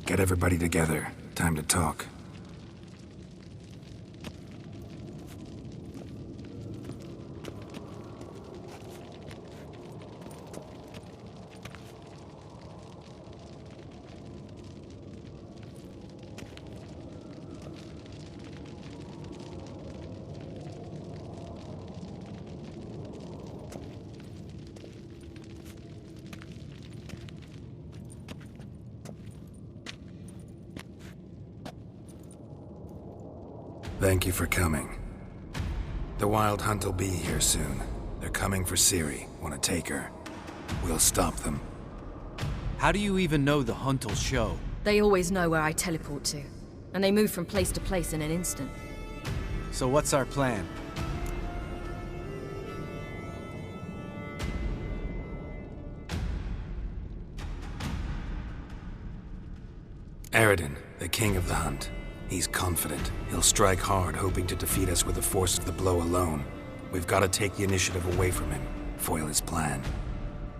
Get everybody together. Time to talk. Thank you for coming. The Wild Hunt will be here soon. They're coming for Ciri. Want to take her? We'll stop them. How do you even know the Hunt will show? They always know where I teleport to. And they move from place to place in an instant. So what's our plan? Aradin, the king of the Hunt. He's confident. He'll strike hard, hoping to defeat us with the force of the blow alone. We've got to take the initiative away from him, foil his plan.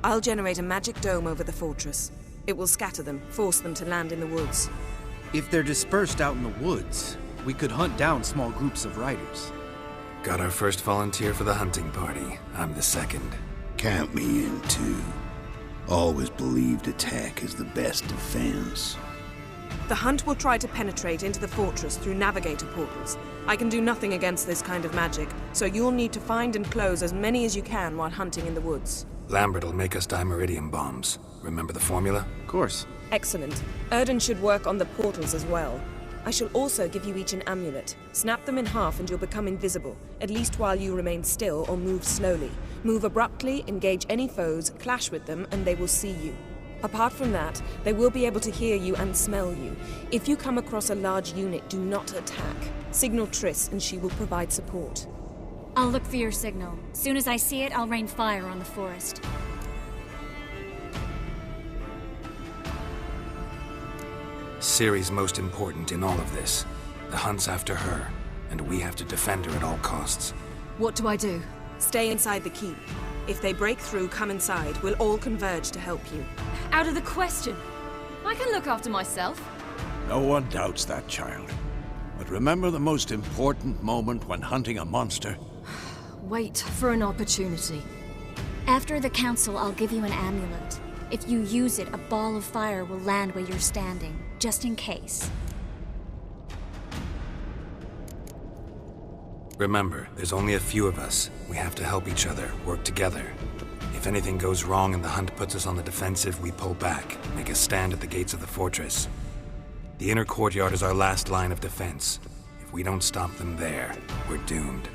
I'll generate a magic dome over the fortress. It will scatter them, force them to land in the woods. If they're dispersed out in the woods, we could hunt down small groups of riders. Got our first volunteer for the hunting party. I'm the second. Count me in, too. Always believed attack is the best defense. The Hunt will try to penetrate into the fortress through navigator portals. I can do nothing against this kind of magic, so you'll need to find and close as many as you can while hunting in the woods. Lambert will make us dimeridium bombs. Remember the formula? Of course. Excellent. Erden should work on the portals as well. I shall also give you each an amulet. Snap them in half and you'll become invisible, at least while you remain still or move slowly. Move abruptly, engage any foes, clash with them, and they will see you. Apart from that, they will be able to hear you and smell you. If you come across a large unit, do not attack. Signal Triss and she will provide support. I'll look for your signal. Soon as I see it, I'll rain fire on the forest. Ciri's most important in all of this. The Hunt's after her, and we have to defend her at all costs. What do I do? Stay inside the keep. If they break through, come inside. We'll all converge to help you. Out of the question. I can look after myself. No one doubts that, child. But remember the most important moment when hunting a monster? Wait for an opportunity. After the council, I'll give you an amulet. If you use it, a ball of fire will land where you're standing, just in case. Remember, there's only a few of us. We have to help each other, work together. If anything goes wrong and the Hunt puts us on the defensive, we pull back, make a stand at the gates of the fortress. The inner courtyard is our last line of defense. If we don't stop them there, we're doomed.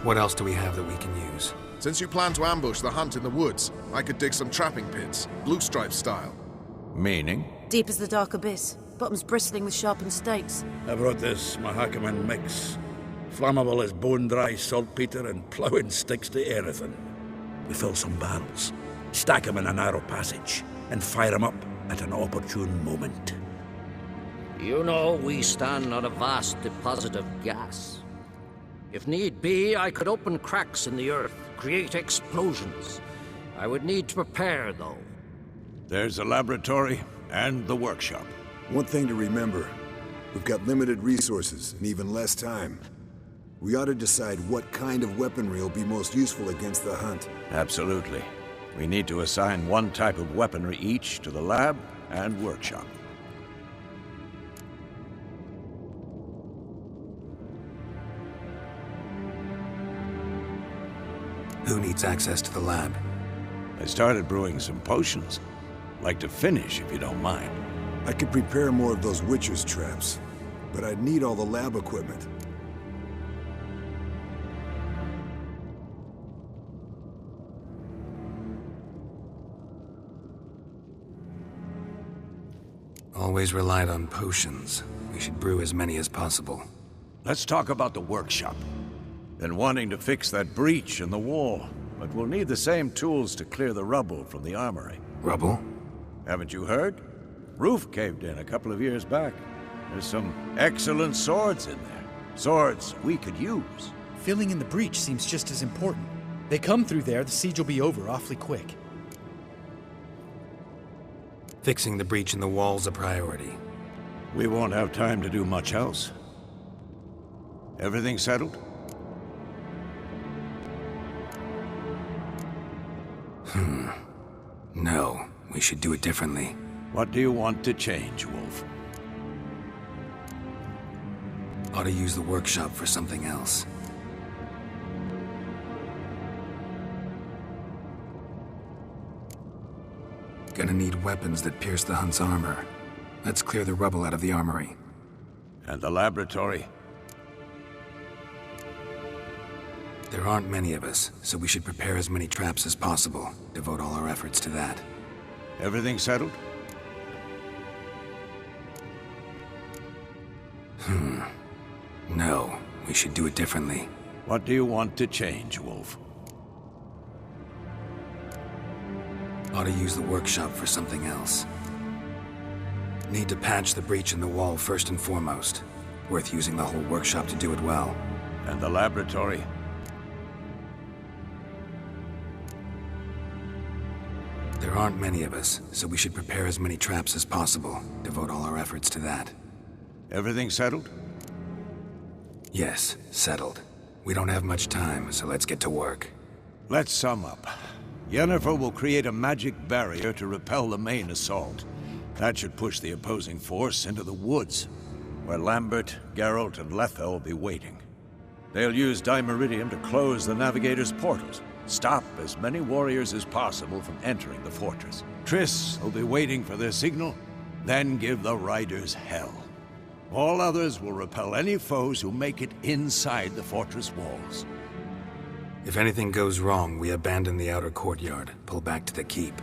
What else do we have that we can use? Since you plan to ambush the Hunt in the woods, I could dig some trapping pits, blue stripe style. Meaning? Deep as the dark abyss. Bottoms bristling with sharpened stakes. I brought this Mahakaman mix. Flammable as bone-dry saltpeter and ploughing sticks to everything. We fill some barrels, stack them in a narrow passage, and fire them up at an opportune moment. You know, we stand on a vast deposit of gas. If need be, I could open cracks in the earth, create explosions. I would need to prepare, though. There's a laboratory and the workshop. One thing to remember, we've got limited resources and even less time. We ought to decide what kind of weaponry will be most useful against the Hunt. Absolutely. We need to assign one type of weaponry each to the lab and workshop. Who needs access to the lab? I started brewing some potions. Like to finish, if you don't mind. I could prepare more of those Witcher's traps, but I'd need all the lab equipment. Always relied on potions. We should brew as many as possible. Let's talk about the workshop. Been wanting to fix that breach in the wall, but we'll need the same tools to clear the rubble from the armory. Rubble? Haven't you heard? Roof caved in a couple of years back. There's some excellent swords in there. Swords we could use. Filling in the breach seems just as important. They come through there, the siege will be over awfully quick. Fixing the breach in the wall's a priority. We won't have time to do much else. Everything settled? No, we should do it differently. What do you want to change, Wolf? Ought to use the workshop for something else. Gonna need weapons that pierce the Hunt's armor. Let's clear the rubble out of the armory. And the laboratory? There aren't many of us, so we should prepare as many traps as possible. Devote all our efforts to that. Everything settled? No, we should do it differently. What do you want to change, Wolf? Ought to use the workshop for something else. Need to patch the breach in the wall first and foremost. Worth using the whole workshop to do it well. And the laboratory? There aren't many of us, so we should prepare as many traps as possible. Devote all our efforts to that. Everything settled? Yes, settled. We don't have much time, so let's get to work. Let's sum up. Yennefer will create a magic barrier to repel the main assault. That should push the opposing force into the woods, where Lambert, Geralt, and Letha will be waiting. They'll use Dimeridium to close the Navigator's portals, stop as many warriors as possible from entering the fortress. Triss will be waiting for their signal, then give the riders hell. All others will repel any foes who make it inside the fortress walls. If anything goes wrong, we abandon the outer courtyard, pull back to the keep.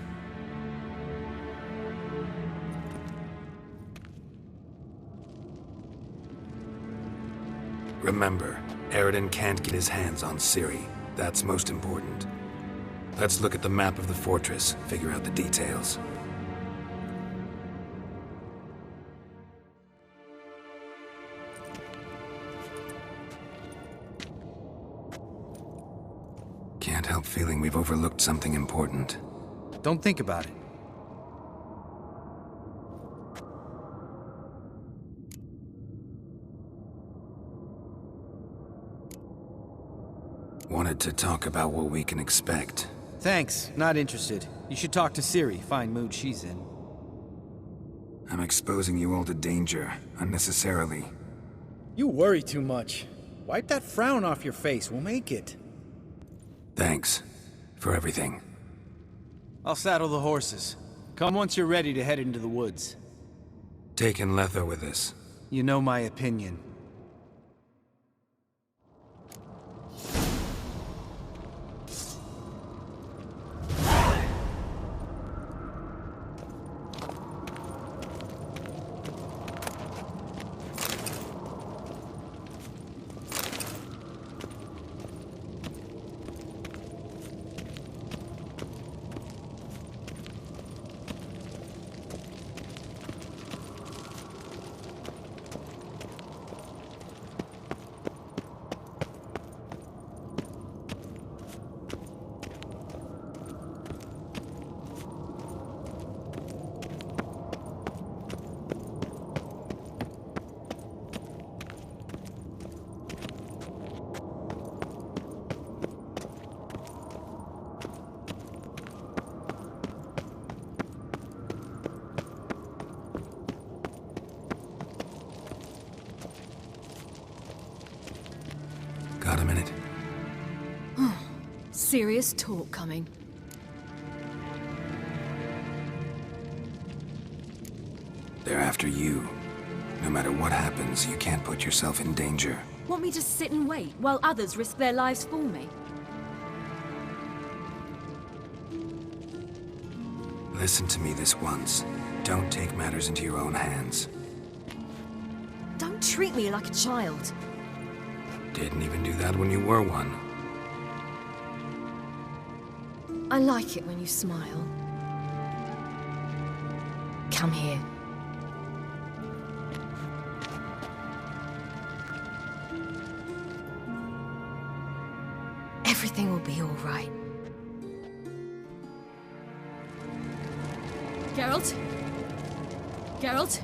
Remember, Aridin can't get his hands on Ciri. That's most important. Let's look at the map of the fortress, figure out the details. Can't help feeling we've overlooked something important. Don't think about it. Wanted to talk about what we can expect. Thanks, not interested. You should talk to Ciri, fine mood she's in. I'm exposing you all to danger, unnecessarily. You worry too much. Wipe that frown off your face, we'll make it. Thanks. For everything. I'll saddle the horses. Come once you're ready to head into the woods. Taking Letha with us. You know my opinion. Got a minute? Serious talk coming. They're after you. No matter what happens, you can't put yourself in danger. Want me to sit and wait while others risk their lives for me? Listen to me this once. Don't take matters into your own hands. Don't treat me like a child. Didn't even do that when you were one. I like it when you smile. Come here. Everything will be all right. Geralt, Geralt?